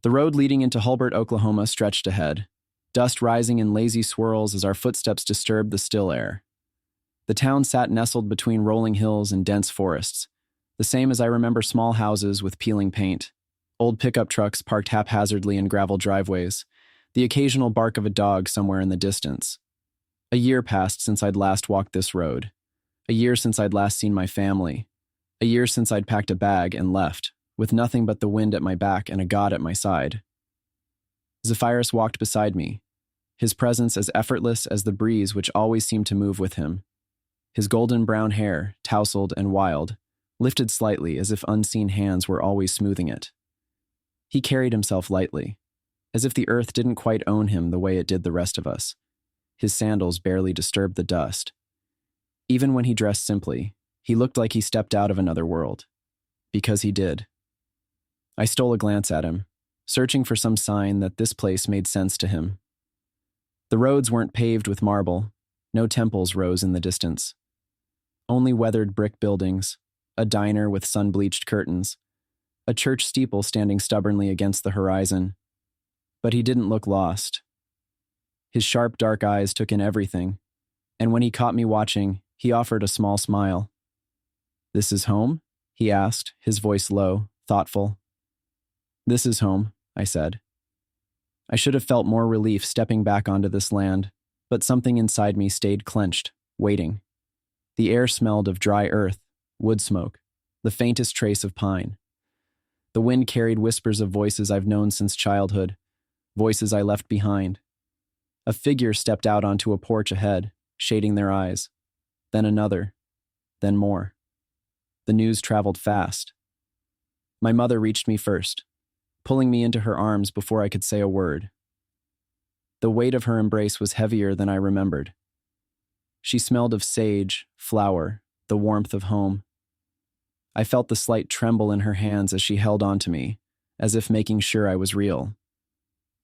The road leading into Hulbert, Oklahoma stretched ahead, dust rising in lazy swirls as our footsteps disturbed the still air. The town sat nestled between rolling hills and dense forests, the same as I remember small houses with peeling paint, old pickup trucks parked haphazardly in gravel driveways, the occasional bark of a dog somewhere in the distance. A year passed since I'd last walked this road. A year since I'd last seen my family. A year since I'd packed a bag and left, with nothing but the wind at my back and a god at my side. Zephyrus walked beside me, his presence as effortless as the breeze which always seemed to move with him. His golden brown hair, tousled and wild, lifted slightly as if unseen hands were always smoothing it. He carried himself lightly, as if the earth didn't quite own him the way it did the rest of us. His sandals barely disturbed the dust. Even when he dressed simply, he looked like he stepped out of another world. Because he did. I stole a glance at him, searching for some sign that this place made sense to him. The roads weren't paved with marble. No temples rose in the distance. Only weathered brick buildings, a diner with sun-bleached curtains, a church steeple standing stubbornly against the horizon. But he didn't look lost. His sharp, dark eyes took in everything, and when he caught me watching, he offered a small smile. "This is home?" he asked, his voice low, thoughtful. "This is home," I said. I should have felt more relief stepping back onto this land, but something inside me stayed clenched, waiting. The air smelled of dry earth, wood smoke, the faintest trace of pine. The wind carried whispers of voices I've known since childhood, voices I left behind. A figure stepped out onto a porch ahead, shading their eyes. Then another. Then more. The news traveled fast. My mother reached me first, pulling me into her arms before I could say a word. The weight of her embrace was heavier than I remembered. She smelled of sage, flower, the warmth of home. I felt the slight tremble in her hands as she held on to me, as if making sure I was real.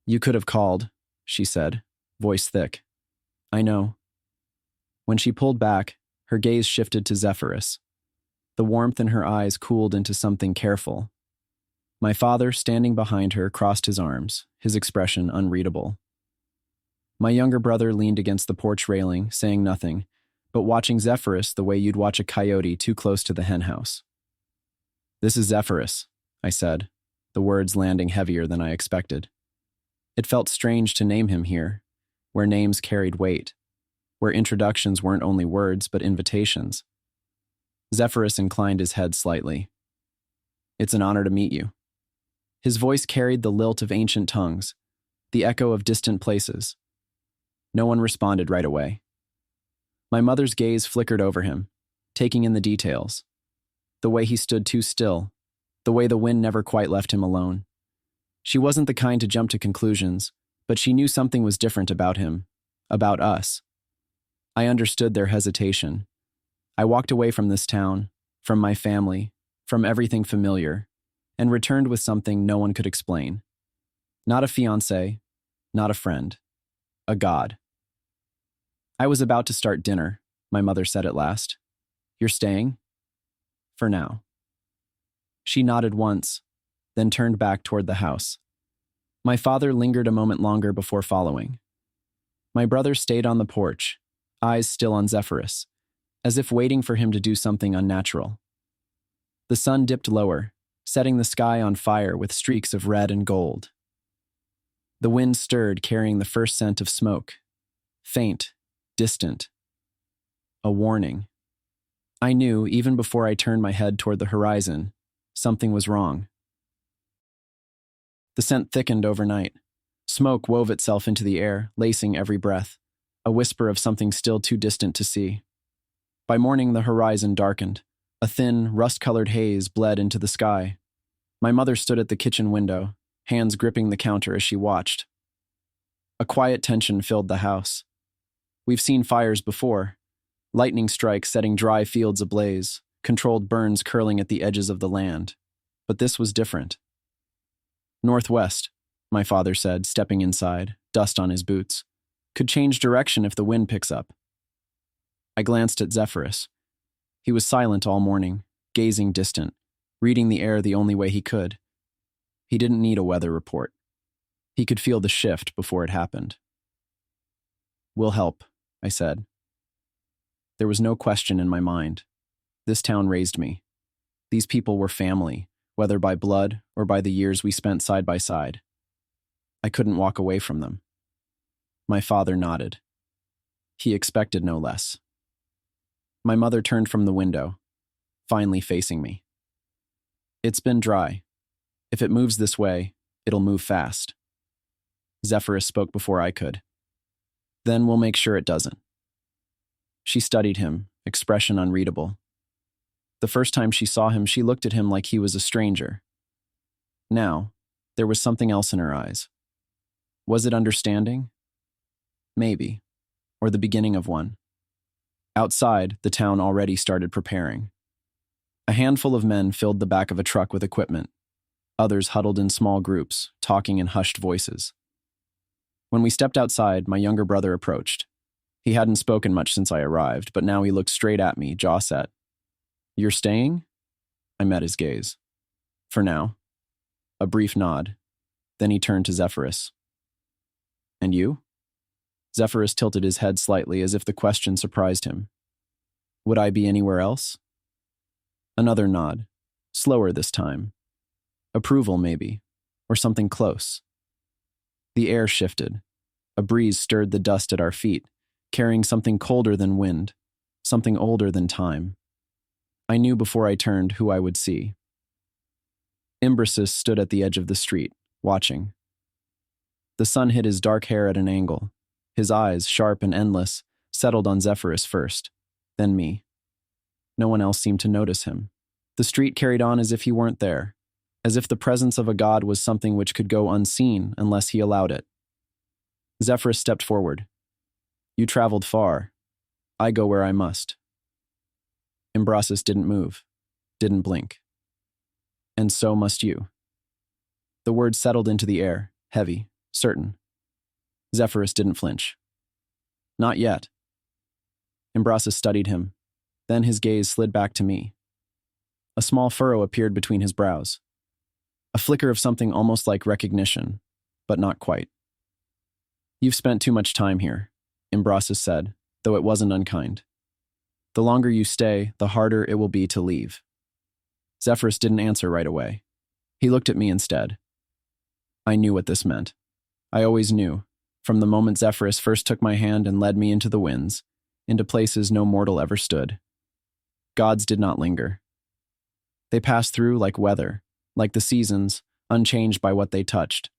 "You could have called," she said, voice thick. "I know." When she pulled back, her gaze shifted to Zephyrus. The warmth in her eyes cooled into something careful. My father, standing behind her, crossed his arms, his expression unreadable. My younger brother leaned against the porch railing, saying nothing, but watching Zephyrus the way you'd watch a coyote too close to the henhouse. "This is Zephyrus," I said, the words landing heavier than I expected. It felt strange to name him here, where names carried weight, where introductions weren't only words but invitations. Zephyrus inclined his head slightly. "It's an honor to meet you." His voice carried the lilt of ancient tongues, the echo of distant places. No one responded right away. My mother's gaze flickered over him, taking in the details. The way he stood too still, the way the wind never quite left him alone. She wasn't the kind to jump to conclusions, but she knew something was different about him, about us. I understood their hesitation. I walked away from this town, from my family, from everything familiar, and returned with something no one could explain. Not a fiancé, not a friend, a god. I was about to start dinner, my mother said at last. "You're staying?" "For now." She nodded once, then turned back toward the house. My father lingered a moment longer before following. My brother stayed on the porch, eyes still on Zephyrus, as if waiting for him to do something unnatural. The sun dipped lower, setting the sky on fire with streaks of red and gold. The wind stirred, carrying the first scent of smoke. Faint, distant. A warning. I knew, even before I turned my head toward the horizon, something was wrong. The scent thickened overnight. Smoke wove itself into the air, lacing every breath, a whisper of something still too distant to see. By morning, the horizon darkened. A thin, rust-colored haze bled into the sky. My mother stood at the kitchen window, hands gripping the counter as she watched. A quiet tension filled the house. We've seen fires before. Lightning strikes setting dry fields ablaze, controlled burns curling at the edges of the land. But this was different. "Northwest," my father said, stepping inside, dust on his boots. "Could change direction if the wind picks up." I glanced at Zephyrus. He was silent all morning, gazing distant, reading the air the only way he could. He didn't need a weather report. He could feel the shift before it happened. "We'll help," I said. There was no question in my mind. This town raised me. These people were family, whether by blood or by the years we spent side by side. I couldn't walk away from them. My father nodded. He expected no less. My mother turned from the window, finally facing me. "It's been dry. If it moves this way, it'll move fast." Zephyrus spoke before I could. "Then we'll make sure it doesn't." She studied him, expression unreadable. The first time she saw him, she looked at him like he was a stranger. Now, there was something else in her eyes. Was it understanding? Maybe, or the beginning of one. Outside, the town already started preparing. A handful of men filled the back of a truck with equipment. Others huddled in small groups, talking in hushed voices. When we stepped outside, my younger brother approached. He hadn't spoken much since I arrived, but now he looked straight at me, jaw set. "You're staying?" I met his gaze. "For now." A brief nod. Then he turned to Zephyrus. "And you?" Zephyrus tilted his head slightly as if the question surprised him. "Would I be anywhere else?" Another nod, slower this time. Approval, maybe, or something close. The air shifted. A breeze stirred the dust at our feet, carrying something colder than wind, something older than time. I knew before I turned who I would see. Imbrisus stood at the edge of the street, watching. The sun hit his dark hair at an angle. His eyes, sharp and endless, settled on Zephyrus first, then me. No one else seemed to notice him. The street carried on as if he weren't there, as if the presence of a god was something which could go unseen unless he allowed it. Zephyrus stepped forward. "You traveled far. I go where I must." Imbrisus didn't move, didn't blink. "And so must you." The words settled into the air, heavy, certain. Zephyrus didn't flinch. "Not yet." Imbrisus studied him. Then his gaze slid back to me. A small furrow appeared between his brows. A flicker of something almost like recognition, but not quite. "You've spent too much time here," Imbrisus said, though it wasn't unkind. "The longer you stay, the harder it will be to leave." Zephyrus didn't answer right away. He looked at me instead. I knew what this meant. I always knew, from the moment Zephyrus first took my hand and led me into the winds, into places no mortal ever stood. Gods did not linger. They passed through like weather, like the seasons, unchanged by what they touched.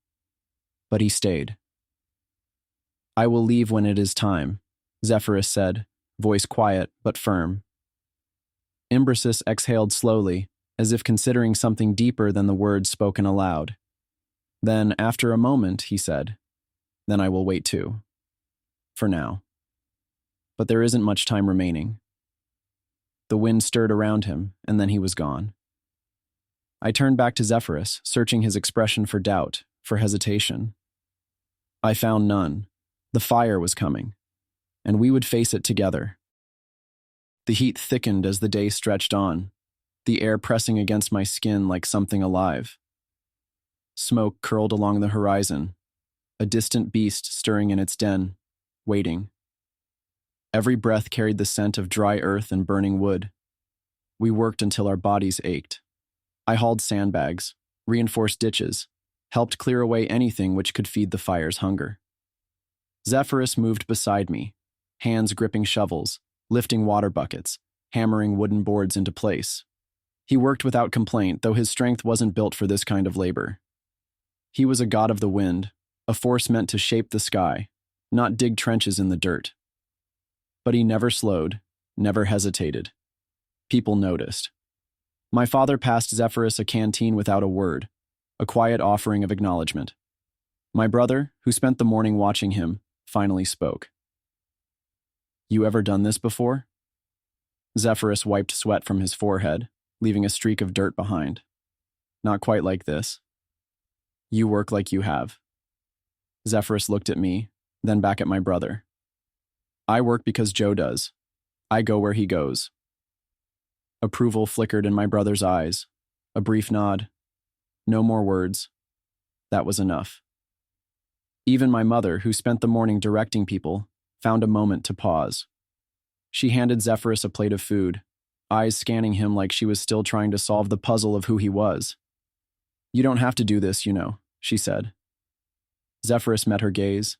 But he stayed. "I will leave when it is time," Zephyrus said, voice quiet but firm. Imbrisus exhaled slowly, as if considering something deeper than the words spoken aloud. Then, after a moment, he said, "Then I will wait too. For now." But there isn't much time remaining. The wind stirred around him, and then he was gone. I turned back to Zephyrus, searching his expression for doubt, for hesitation. I found none. The fire was coming, and we would face it together. The heat thickened as the day stretched on, the air pressing against my skin like something alive. Smoke curled along the horizon, a distant beast stirring in its den, waiting. Every breath carried the scent of dry earth and burning wood. We worked until our bodies ached. I hauled sandbags, reinforced ditches, helped clear away anything which could feed the fire's hunger. Zephyrus moved beside me, hands gripping shovels, lifting water buckets, hammering wooden boards into place. He worked without complaint, though his strength wasn't built for this kind of labor. He was a god of the wind, a force meant to shape the sky, not dig trenches in the dirt. But he never slowed, never hesitated. People noticed. My father passed Zephyrus a canteen without a word, a quiet offering of acknowledgement. My brother, who spent the morning watching him, finally spoke. "You ever done this before?" Zephyrus wiped sweat from his forehead, leaving a streak of dirt behind. "Not quite like this." "You work like you have." Zephyrus looked at me, then back at my brother. "I work because Joe does. I go where he goes." Approval flickered in my brother's eyes. A brief nod. No more words, That was enough. Even my mother, who spent the morning directing people, found a moment to pause. She handed Zephyrus a plate of food, eyes scanning him like she was still trying to solve the puzzle of who he was. "You don't have to do this, she said. Zephyrus met her gaze.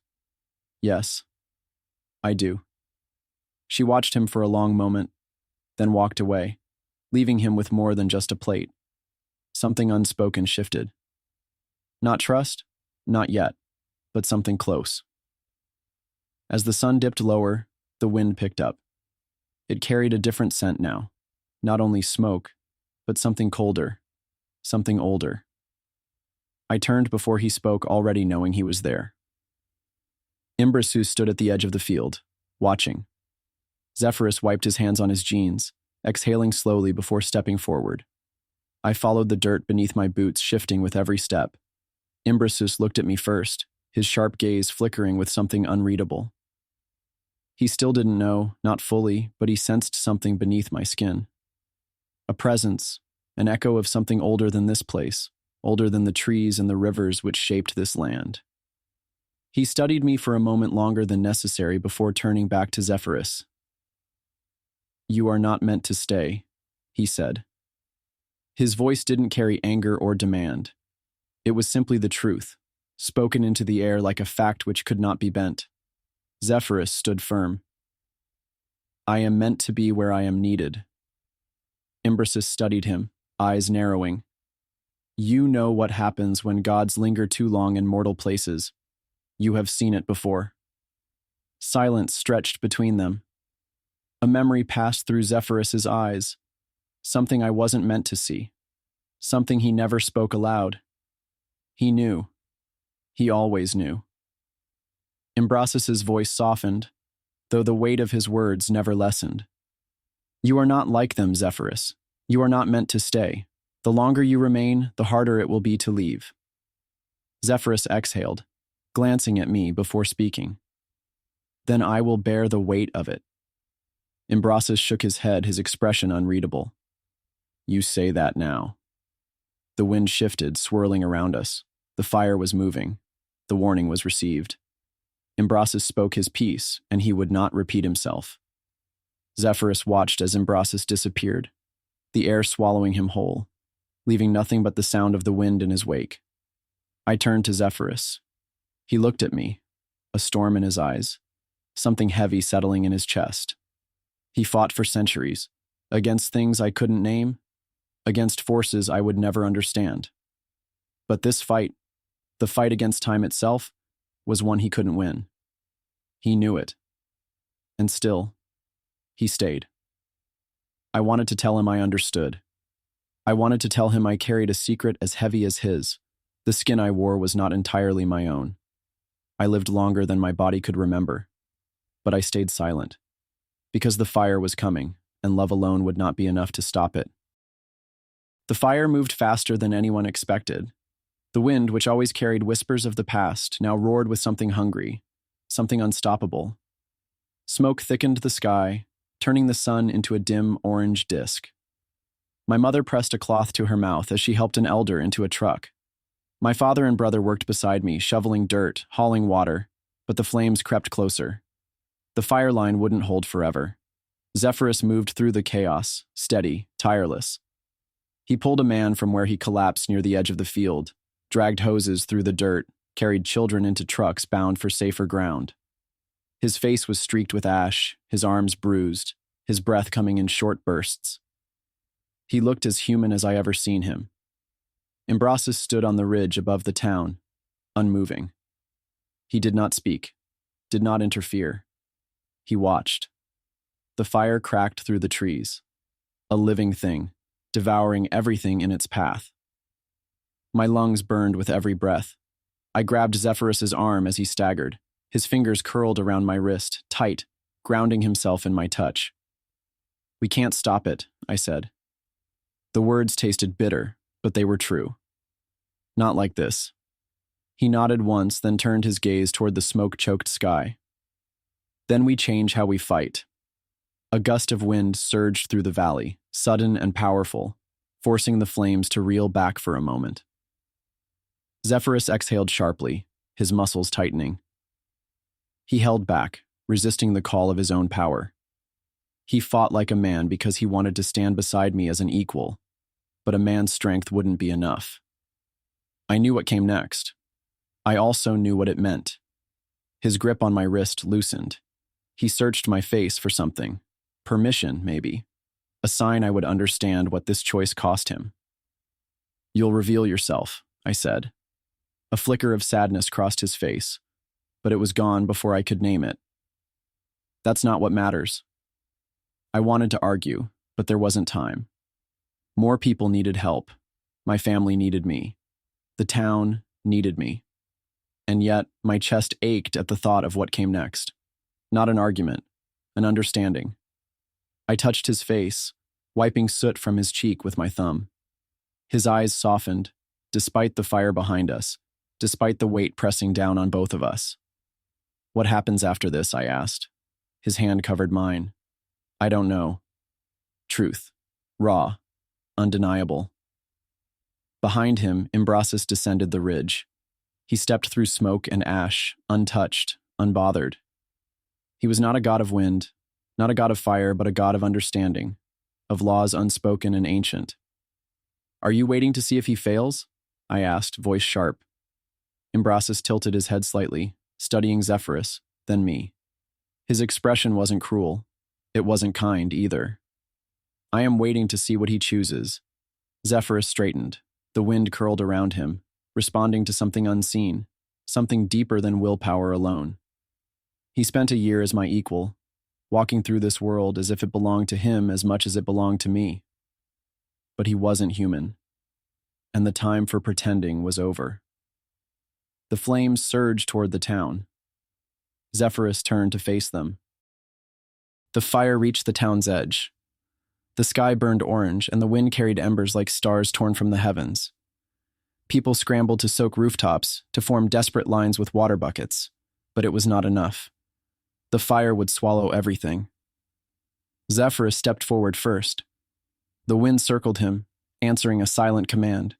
"Yes, I do." She watched him for a long moment, then walked away, leaving him with more than just a plate. Something unspoken shifted. Not trust? Not yet, but something close. As the sun dipped lower, the wind picked up. It carried a different scent now. Not only smoke, but something colder, something older. I turned before he spoke, already knowing he was there. Imbrasu stood at the edge of the field, watching. Zephyrus wiped his hands on his jeans, exhaling slowly before stepping forward. I followed the dirt beneath my boots, shifting with every step. Imbrasus looked at me first, his sharp gaze flickering with something unreadable. He still didn't know, not fully, but he sensed something beneath my skin. A presence, an echo of something older than this place, older than the trees and the rivers which shaped this land. He studied me for a moment longer than necessary before turning back to Zephyrus. "You are not meant to stay," he said. His voice didn't carry anger or demand. It was simply the truth, spoken into the air like a fact which could not be bent. Zephyrus stood firm. "I am meant to be where I am needed." Imbrasus studied him, eyes narrowing. "You know what happens when gods linger too long in mortal places. You have seen it before." Silence stretched between them. A memory passed through Zephyrus's eyes. Something I wasn't meant to see. Something he never spoke aloud. He knew. He always knew. Imbrasus's voice softened, though the weight of his words never lessened. "You are not like them, Zephyrus. You are not meant to stay. The longer you remain, the harder it will be to leave." Zephyrus exhaled, glancing at me before speaking. "Then I will bear the weight of it." Imbrasus shook his head, his expression unreadable. "You say that now." The wind shifted, swirling around us. The fire was moving. The warning was received. Imbrasus spoke his piece, and he would not repeat himself. Zephyrus watched as Imbrasus disappeared, the air swallowing him whole, leaving nothing but the sound of the wind in his wake. I turned to Zephyrus. He looked at me, a storm in his eyes, something heavy settling in his chest. He fought for centuries, against things I couldn't name, against forces I would never understand. But this fight, the fight against time itself, was one he couldn't win. He knew it. And still, he stayed. I wanted to tell him I understood. I wanted to tell him I carried a secret as heavy as his. The skin I wore was not entirely my own. I lived longer than my body could remember. But I stayed silent, because the fire was coming, and love alone would not be enough to stop it. The fire moved faster than anyone expected. The wind, which always carried whispers of the past, now roared with something hungry, something unstoppable. Smoke thickened the sky, turning the sun into a dim orange disk. My mother pressed a cloth to her mouth as she helped an elder into a truck. My father and brother worked beside me, shoveling dirt, hauling water, but the flames crept closer. The fire line wouldn't hold forever. Zephyrus moved through the chaos, steady, tireless. He pulled a man from where he collapsed near the edge of the field, dragged hoses through the dirt, carried children into trucks bound for safer ground. His face was streaked with ash, his arms bruised, his breath coming in short bursts. He looked as human as I ever seen him. Imbrasus stood on the ridge above the town, unmoving. He did not speak, did not interfere. He watched. The fire cracked through the trees, a living thing, devouring everything in its path. My lungs burned with every breath. I grabbed Zephyrus's arm as he staggered, his fingers curled around my wrist, tight, grounding himself in my touch. "We can't stop it," I said. The words tasted bitter, but they were true. "Not like this." He nodded once, then turned his gaze toward the smoke-choked sky. "Then we change how we fight." A gust of wind surged through the valley, sudden and powerful, forcing the flames to reel back for a moment. Zephyrus exhaled sharply, his muscles tightening. He held back, resisting the call of his own power. He fought like a man because he wanted to stand beside me as an equal, but a man's strength wouldn't be enough. I knew what came next. I also knew what it meant. His grip on my wrist loosened. He searched my face for something. Permission, maybe. A sign I would understand what this choice cost him. "You'll reveal yourself," I said. A flicker of sadness crossed his face, but it was gone before I could name it. "That's not what matters." I wanted to argue, but there wasn't time. More people needed help. My family needed me. The town needed me. And yet, my chest ached at the thought of what came next. Not an argument, an understanding. I touched his face, wiping soot from his cheek with my thumb. His eyes softened, despite the fire behind us, despite the weight pressing down on both of us. "What happens after this?" I asked. His hand covered mine. "I don't know." Truth. Raw. Undeniable. Behind him, Imbrasus descended the ridge. He stepped through smoke and ash, untouched, unbothered. He was not a god of wind, not a god of fire, but a god of understanding, of laws unspoken and ancient. "Are you waiting to see if he fails?" I asked, voice sharp. Imbrasus tilted his head slightly, studying Zephyrus, then me. His expression wasn't cruel. It wasn't kind either. "I am waiting to see what he chooses." Zephyrus straightened. The wind curled around him, responding to something unseen, something deeper than willpower alone. He spent a year as my equal, walking through this world as if it belonged to him as much as it belonged to me. But he wasn't human, and the time for pretending was over. The flames surged toward the town. Zephyrus turned to face them. The fire reached the town's edge. The sky burned orange, and the wind carried embers like stars torn from the heavens. People scrambled to soak rooftops, to form desperate lines with water buckets, but it was not enough. The fire would swallow everything. Zephyrus stepped forward first. The wind circled him, answering a silent command,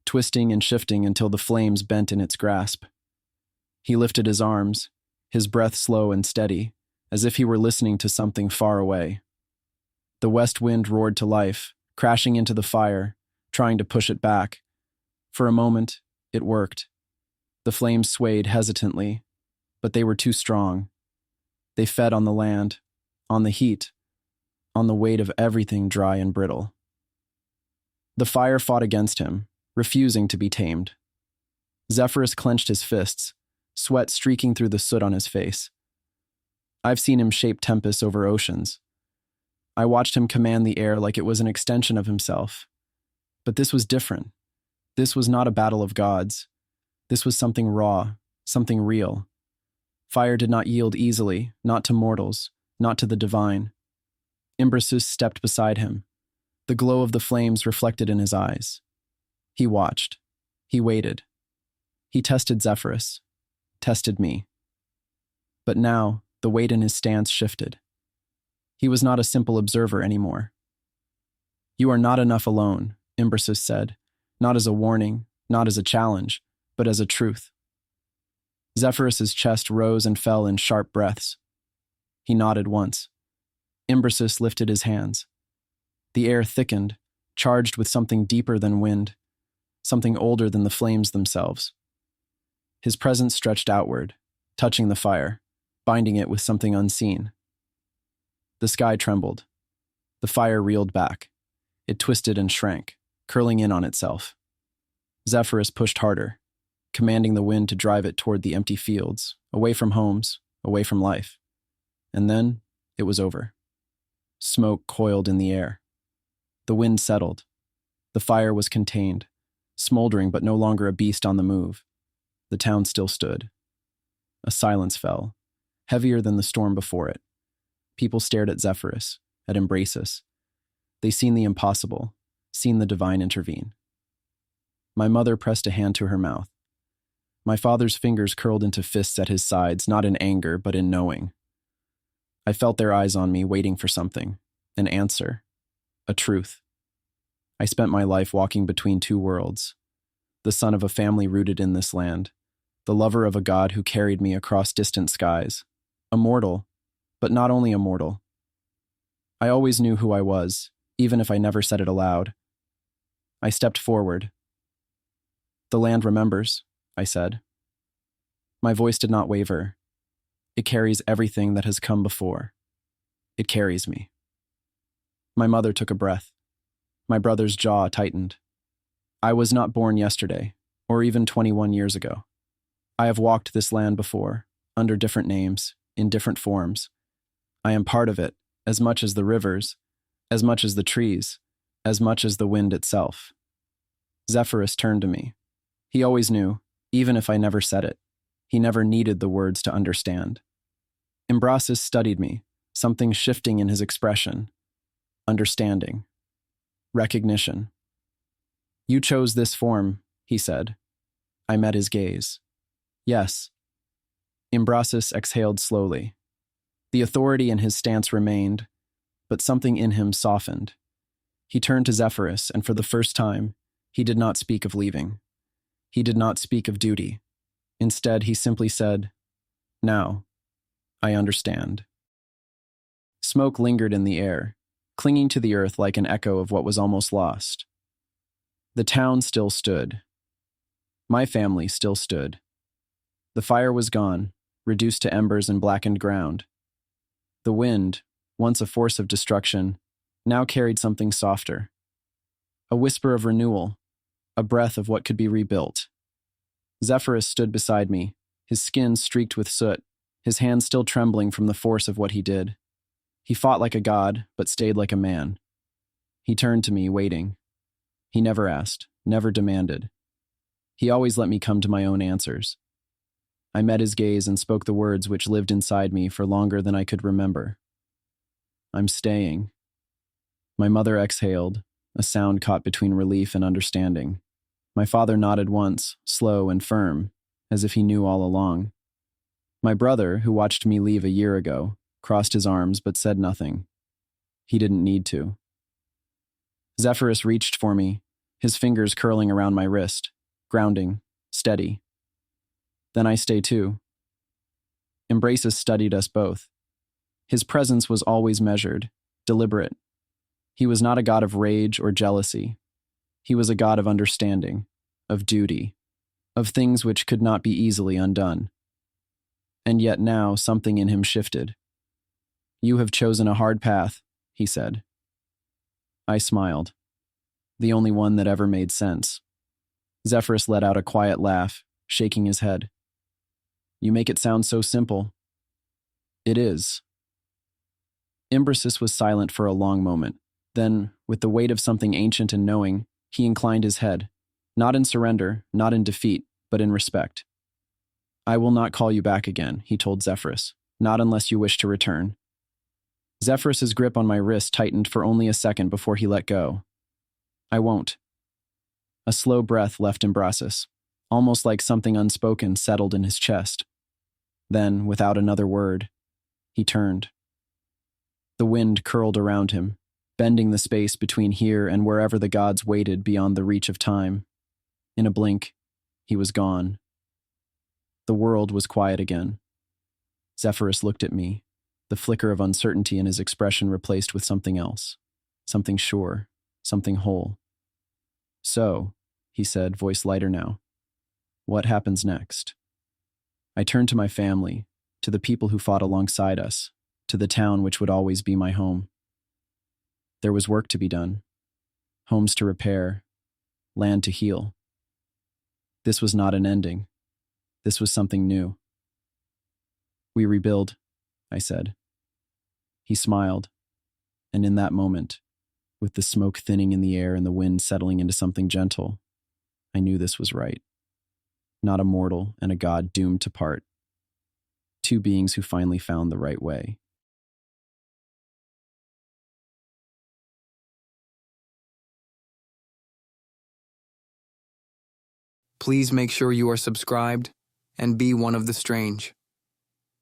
twisting and shifting until the flames bent in its grasp. He lifted his arms, his breath slow and steady, as if he were listening to something far away. The west wind roared to life, crashing into the fire, trying to push it back. For a moment, it worked. The flames swayed hesitantly, but they were too strong. They fed on the land, on the heat, on the weight of everything dry and brittle. The fire fought against him, refusing to be tamed. Zephyrus clenched his fists, sweat streaking through the soot on his face. I've seen him shape tempests over oceans. I watched him command the air like it was an extension of himself. But this was different. This was not a battle of gods. This was something raw, something real. Fire did not yield easily, not to mortals, not to the divine. Imbrasus stepped beside him, the glow of the flames reflected in his eyes. He watched. He waited. He tested Zephyrus, tested me. But now, the weight in his stance shifted. He was not a simple observer anymore. "You are not enough alone," Imbrasus said, not as a warning, not as a challenge, but as a truth. Zephyrus's chest rose and fell in sharp breaths. He nodded once. Imbrasus lifted his hands. The air thickened, charged with something deeper than wind, something older than the flames themselves. His presence stretched outward, touching the fire, binding it with something unseen. The sky trembled. The fire reeled back. It twisted and shrank, curling in on itself. Zephyrus pushed harder, commanding the wind to drive it toward the empty fields, away from homes, away from life. And then it was over. Smoke coiled in the air. The wind settled. The fire was contained, smoldering but no longer a beast on the move. The town still stood. A silence fell, heavier than the storm before it. People stared at Zephyrus, at Imbrasus. They seen the impossible, seen the divine intervene. My mother pressed a hand to her mouth. My father's fingers curled into fists at his sides, not in anger, but in knowing. I felt their eyes on me, waiting for something, an answer, a truth. I spent my life walking between two worlds, the son of a family rooted in this land, the lover of a god who carried me across distant skies. A mortal, but not only a mortal. I always knew who I was, even if I never said it aloud. I stepped forward. "The land remembers," I said. My voice did not waver. It carries everything that has come before. It carries me. My mother took a breath. My brother's jaw tightened. I was not born yesterday, or even 21 years ago. I have walked this land before, under different names, in different forms. I am part of it, as much as the rivers, as much as the trees, as much as the wind itself. Zephyrus turned to me. He always knew, even if I never said it. He never needed the words to understand. Imbrasis studied me, something shifting in his expression. Understanding. Recognition. "You chose this form," he said. I met his gaze. "Yes." Imbrasis exhaled slowly. The authority in his stance remained, but something in him softened. He turned to Zephyrus, and for the first time, he did not speak of leaving. He did not speak of duty. Instead, he simply said, "Now, I understand." Smoke lingered in the air, clinging to the earth like an echo of what was almost lost. The town still stood. My family still stood. The fire was gone, reduced to embers and blackened ground. The wind, once a force of destruction, now carried something softer. A whisper of renewal, a breath of what could be rebuilt. Zephyrus stood beside me, his skin streaked with soot, his hands still trembling from the force of what he did. He fought like a god, but stayed like a man. He turned to me, waiting. He never asked, never demanded. He always let me come to my own answers. I met his gaze and spoke the words which lived inside me for longer than I could remember. "I'm staying." My mother exhaled, a sound caught between relief and understanding. My father nodded once, slow and firm, as if he knew all along. My brother, who watched me leave a year ago, crossed his arms but said nothing. He didn't need to. Zephyrus reached for me, his fingers curling around my wrist, grounding, steady. "Then I stay too." Imbrasis studied us both. His presence was always measured, deliberate. He was not a god of rage or jealousy. He was a god of understanding, of duty, of things which could not be easily undone. And yet now something in him shifted. "You have chosen a hard path," he said. I smiled. The only one that ever made sense. Zephyrus let out a quiet laugh, shaking his head. "You make it sound so simple." "It is." Imbrasis was silent for a long moment. Then, with the weight of something ancient and knowing, he inclined his head, not in surrender, not in defeat, but in respect. "I will not call you back again," he told Zephyrus, "not unless you wish to return." Zephyrus's grip on my wrist tightened for only a second before he let go. "I won't." A slow breath left Imbrasis, almost like something unspoken settled in his chest. Then, without another word, he turned. The wind curled around him, bending the space between here and wherever the gods waited beyond the reach of time. In a blink, he was gone. The world was quiet again. Zephyrus looked at me, the flicker of uncertainty in his expression replaced with something else, something sure, something whole. "So," he said, voice lighter now, "what happens next?" I turned to my family, to the people who fought alongside us, to the town which would always be my home. There was work to be done, homes to repair, land to heal. This was not an ending. This was something new. "We rebuild," I said. He smiled, and in that moment, with the smoke thinning in the air and the wind settling into something gentle, I knew this was right. Not a mortal and a god doomed to part. Two beings who finally found the right way. Please make sure you are subscribed and be one of the strange.